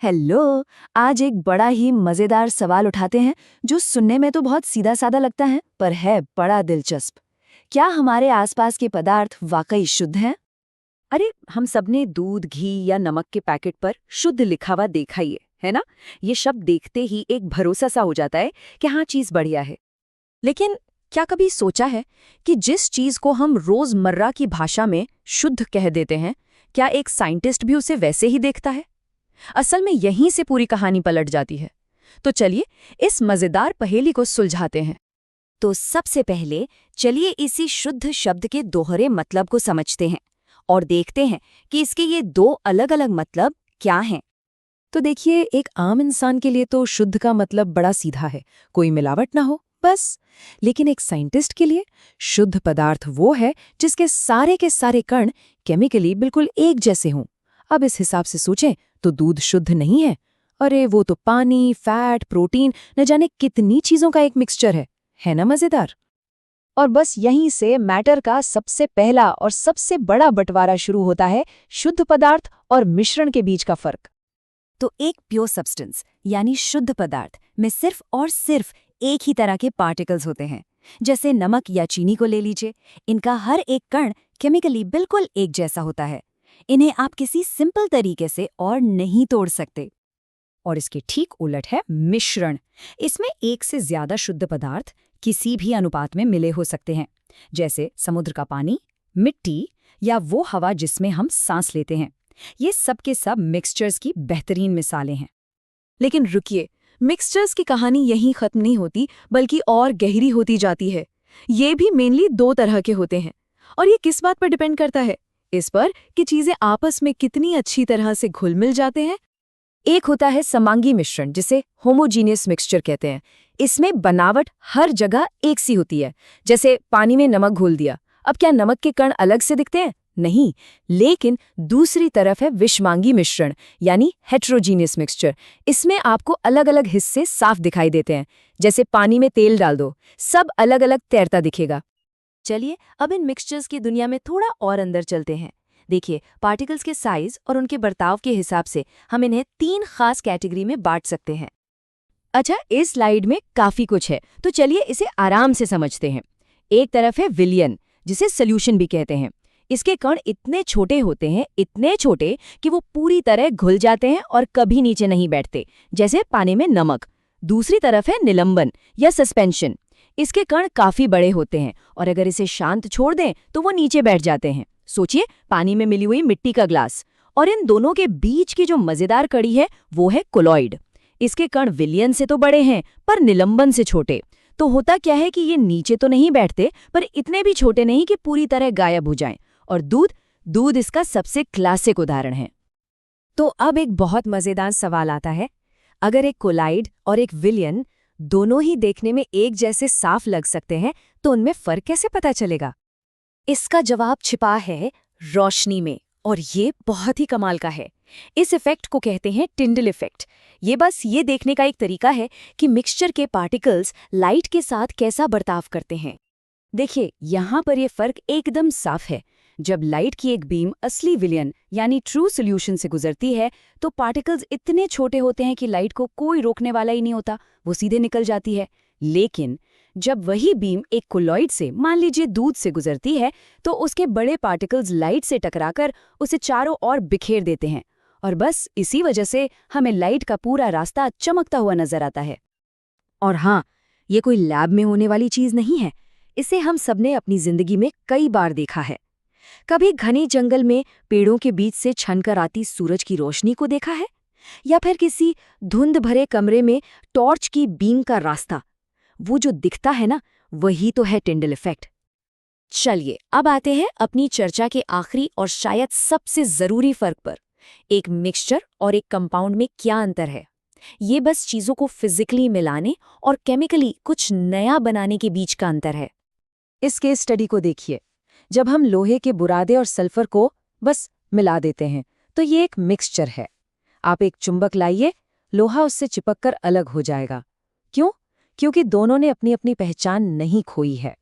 Hello. आज एक बड़ा ही मजेदार सवाल उठाते हैं जो सुनने में तो बहुत सीधा साधा लगता है पर है बड़ा दिलचस्प। क्या हमारे आसपास के पदार्थ वाकई शुद्ध हैं? अरे हम सबने दूध, घी या नमक के पैकेट पर शुद्ध लिखा हुआ देखा ही है ना। ये शब्द देखते ही एक भरोसा सा हो जाता है कि हाँ, चीज बढ़िया है। लेकिन क्या कभी सोचा है कि जिस चीज को हम रोजमर्रा की भाषा में शुद्ध कह देते हैं, क्या एक साइंटिस्ट भी उसे वैसे ही देखता है? असल में यहीं से पूरी कहानी पलट जाती है। तो चलिए इस मजेदार पहेली को सुलझाते हैं। तो सबसे पहले चलिए इसी शुद्ध शब्द के दोहरे मतलब को समझते हैं और देखते हैं कि इसके ये दो अलग अलग मतलब क्या हैं। तो देखिए, एक आम इंसान के लिए तो शुद्ध का मतलब बड़ा सीधा है, कोई मिलावट ना हो, बस। लेकिन एक साइंटिस्ट के लिए शुद्ध पदार्थ वो है जिसके सारे के सारे कण केमिकली बिल्कुल एक जैसे हों। अब इस हिसाब से सोचें तो दूध शुद्ध नहीं है। अरे वो तो पानी, फैट, प्रोटीन, न जाने कितनी चीजों का एक मिक्सचर है ना मजेदार। और बस यहीं से मैटर का सबसे पहला और सबसे बड़ा बंटवारा शुरू होता है, शुद्ध पदार्थ और मिश्रण के बीच का फर्क। तो एक प्योर सब्सटेंस यानी शुद्ध पदार्थ में सिर्फ और सिर्फ एक ही तरह के पार्टिकल्स होते हैं। जैसे नमक या चीनी को ले लीजिए, इनका हर एक कण केमिकली बिल्कुल एक जैसा होता है। इन्हें आप किसी सिंपल तरीके से और नहीं तोड़ सकते। और इसके ठीक उलट है मिश्रण। इसमें एक से ज्यादा शुद्ध पदार्थ किसी भी अनुपात में मिले हो सकते हैं, जैसे समुद्र का पानी, मिट्टी या वो हवा जिसमें हम सांस लेते हैं। ये सब के सब मिक्सचर्स की बेहतरीन मिसालें हैं। लेकिन रुकिए, मिक्सचर्स की कहानी यहीं खत्म नहीं होती, बल्कि और गहरी होती जाती है। ये भी मेनली दो तरह के होते हैं। और ये किस बात पर डिपेंड करता है? इस पर कि चीजें आपस में कितनी अच्छी तरह से घुल मिल जाते हैं। एक होता है समांगी मिश्रण, जिसे होमोजीनियस मिक्सचर कहते हैं। इसमें बनावट हर जगह एक सी होती है। जैसे पानी में नमक घोल दिया, अब क्या नमक के कण अलग से दिखते हैं? नहीं। लेकिन दूसरी तरफ है विषमांगी मिश्रण, यानी हेट्रोजीनियस मिक्सचर। इसमें आपको अलग अलग हिस्से साफ दिखाई देते हैं। जैसे पानी में तेल डाल दो, सब अलग अलग तैरता दिखेगा। चलिए अब इन मिक्सचर्स की दुनिया में थोड़ा और अंदर चलते हैं। देखिए, पार्टिकल्स के साइज और उनके बर्ताव के हिसाब से हम इन्हें तीन खास कैटेगरी में बांट सकते हैं। अच्छा, इस स्लाइड में काफी कुछ है, तो चलिए इसे आराम से समझते हैं। एक तरफ है विलियन, जिसे सोल्यूशन भी कहते हैं। इसके कण इतने छोटे होते हैं, इतने छोटे कि वो पूरी तरह घुल जाते हैं और कभी नीचे नहीं बैठते, जैसे पानी में नमक। दूसरी तरफ है निलंबन या सस्पेंशन। इसके कण काफी बड़े होते हैं और अगर इसे शांत छोड़ दें तो वो नीचे बैठ जाते हैं। सोचिए, पानी में मिली हुई मिट्टी का ग्लास। और इन दोनों के बीच की जो मजेदार कड़ी है वो है कोलॉइड। इसके कण विलियन से तो बड़े हैं पर निलंबन से छोटे। तो होता क्या है कि ये नीचे तो नहीं बैठते, पर इतने भी छोटे नहीं कि पूरी तरह गायब हो जाएं। और दूध दूध इसका सबसे क्लासिक उदाहरण है। तो अब एक बहुत मजेदार सवाल आता है, अगर एक कोलाइड और एक विलियन दोनों ही देखने में एक जैसे साफ लग सकते हैं, तो उनमें फर्क कैसे पता चलेगा? इसका जवाब छिपा है रोशनी में, और ये बहुत ही कमाल का है। इस इफेक्ट को कहते हैं टिंडल इफेक्ट। ये बस ये देखने का एक तरीका है कि मिक्सचर के पार्टिकल्स लाइट के साथ कैसा बर्ताव करते हैं। देखिए, यहाँ पर ये फर्क एकदम साफ है। जब लाइट की एक बीम असली विलियन यानी ट्रू सॉल्यूशन से गुजरती है, तो पार्टिकल्स इतने छोटे होते हैं कि लाइट को कोई रोकने वाला ही नहीं होता, वो सीधे निकल जाती है। लेकिन जब वही बीम एक कोलॉइड से, मान लीजिए दूध से गुजरती है, तो उसके बड़े पार्टिकल्स लाइट से टकराकर उसे चारों ओर बिखेर देते हैं। और बस इसी वजह से हमें लाइट का पूरा रास्ता चमकता हुआ नजर आता है। और हाँ, ये कोई लैब में होने वाली चीज नहीं है। इसे हम सबने अपनी जिंदगी में कई बार देखा है। कभी घने जंगल में पेड़ों के बीच से छनकर आती सूरज की रोशनी को देखा है, या फिर किसी धुंध भरे कमरे में टॉर्च की बीम का रास्ता। वो जो दिखता है ना, वही तो है टिंडल इफेक्ट। चलिए अब आते हैं अपनी चर्चा के आखिरी और शायद सबसे जरूरी फर्क पर। एक मिक्सचर और एक कंपाउंड में क्या अंतर है? ये बस चीजों को फिजिकली मिलाने और केमिकली कुछ नया बनाने के बीच का अंतर है। इस केस स्टडी को देखिए। जब हम लोहे के बुरादे और सल्फर को बस मिला देते हैं, तो ये एक मिक्सचर है। आप एक चुंबक लाइए, लोहा उससे चिपककर अलग हो जाएगा। क्यों? क्योंकि दोनों ने अपनी अपनी पहचान नहीं खोई है।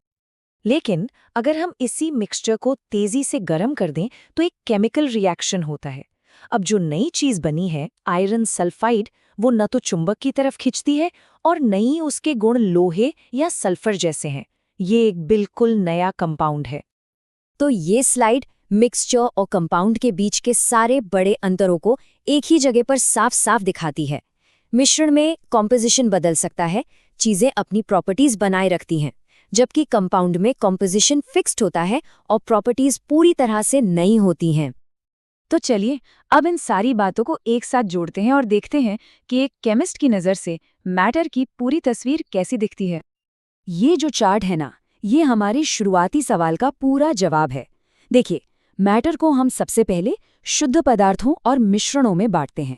लेकिन अगर हम इसी मिक्सचर को तेजी से गर्म कर दें, तो एक केमिकल रिएक्शन होता है। अब जो नई चीज बनी है आयरन सल्फाइड, वो न तो चुंबक की तरफ खींचती है और न ही उसके गुण लोहे या सल्फर जैसे हैं। ये एक बिल्कुल नया कंपाउंड है। तो ये स्लाइड मिक्सचर और कंपाउंड के बीच के सारे बड़े अंतरों को एक ही जगह पर साफ साफ दिखाती है। मिश्रण में कॉम्पोजिशन बदल सकता है, चीजें अपनी प्रॉपर्टीज बनाए रखती हैं, जबकि कंपाउंड में कॉम्पोजिशन फिक्स्ड होता है और प्रॉपर्टीज पूरी तरह से नई होती हैं। तो चलिए अब इन सारी बातों को एक साथ जोड़ते हैं और देखते हैं कि एक केमिस्ट की नज़र से मैटर की पूरी तस्वीर कैसी दिखती है। ये जो चार्ट है ना, ये हमारे शुरुआती सवाल का पूरा जवाब है। देखिए, मैटर को हम सबसे पहले शुद्ध पदार्थों और मिश्रणों में बांटते हैं।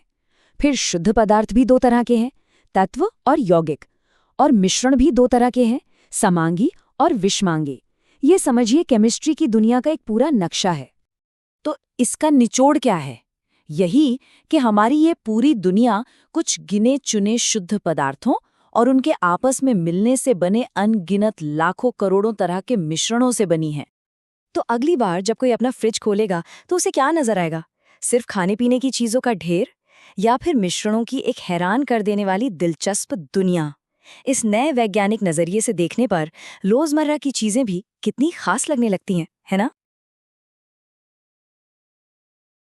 फिर शुद्ध पदार्थ भी दो तरह के हैं, तत्व और यौगिक, और मिश्रण भी दो तरह के हैं, समांगी और विषमांगी। ये समझिए केमिस्ट्री की दुनिया का एक पूरा नक्शा है। तो इसका निचोड़ क्या है? यही कि हमारी ये पूरी दुनिया कुछ गिने चुने शुद्ध पदार्थों और उनके आपस में मिलने से बने अनगिनत लाखों करोड़ों तरह के मिश्रणों से बनी है। तो अगली बार जब कोई अपना फ्रिज खोलेगा तो उसे क्या नजर आएगा? सिर्फ खाने पीने की चीजों का ढेर, या फिर मिश्रणों की एक हैरान कर देने वाली दिलचस्प दुनिया? इस नए वैज्ञानिक नजरिए से देखने पर रोजमर्रा की चीजें भी कितनी खास लगने लगती हैं, है ना?